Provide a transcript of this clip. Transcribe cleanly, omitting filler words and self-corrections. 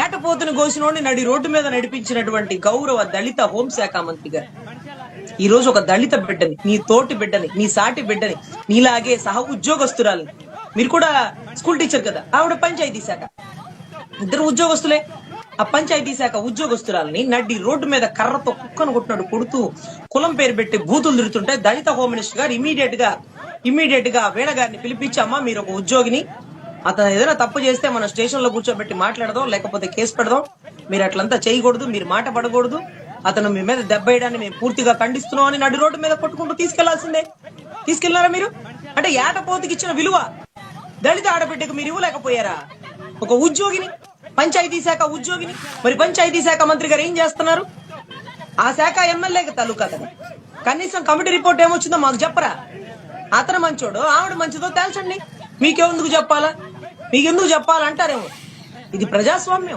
ఏటపోతుని కోసినోడిని నడి రోడ్డు మీద నడిపించినటువంటి గౌరవ దళిత హోంశాఖ మంత్రి గారు ఈ రోజు ఒక దళిత బిడ్డని, నీ తోటి బిడ్డని, నీ సాటి బిడ్డని, నీలాగే సహ ఉద్యోగస్తురాలని, మీరు కూడా స్కూల్ టీచర్ కదా, ఆవిడ పంచాయతీ శాఖ, ఇద్దరు ఉద్యోగస్తులే. ఆ పంచాయతీ శాఖ ఉద్యోగస్తురాలని నడ్డి రోడ్డు మీద కర్రతో కుక్కను కొట్టినాడు కొడుతూ కులం పేరు పెట్టి బూతులు తిరుగుతుంటే దళిత హోమ్ మినిస్టర్ గారు ఇమీడియట్ గా వీణ గారిని పిలిపించి, అమ్మా మీరు ఒక ఉద్యోగిని, అతను ఏదైనా తప్పు చేస్తే మనం స్టేషన్ లో కూర్చోబెట్టి మాట్లాడదాం, లేకపోతే కేసు పెడదాం, మీరు అట్లంతా చేయకూడదు, మీరు మాట పడకూడదు, అతను మీ మీద దెబ్బేయడాన్ని మేము పూర్తిగా ఖండిస్తున్నాం అని నడి రోడ్డు మీద కొట్టుకుంటూ తీసుకెళ్లాల్సిందే. తీసుకెళ్లారా మీరు? అంటే ఏటపోతికి ఇచ్చిన విలువ దళిత ఆడబిడ్డకు మీరు ఇవ్వలేకపోయారా? ఒక ఉద్యోగిని, పంచాయతీ శాఖ ఉద్యోగిని. మరి పంచాయతీ శాఖ మంత్రి గారు ఏం చేస్తున్నారు? ఆ శాఖ ఎమ్మెల్యేకి తాలూకా కదా, కనీసం కమిటీ రిపోర్ట్ ఏమొచ్చిందో మాకు చెప్పరా? అతను మంచోడో ఆవిడ మంచిదో తేల్చండి. మీకెందుకు చెప్పాలా? మీకెందుకు చెప్పాలంటారేమో. ఇది ప్రజాస్వామ్యం.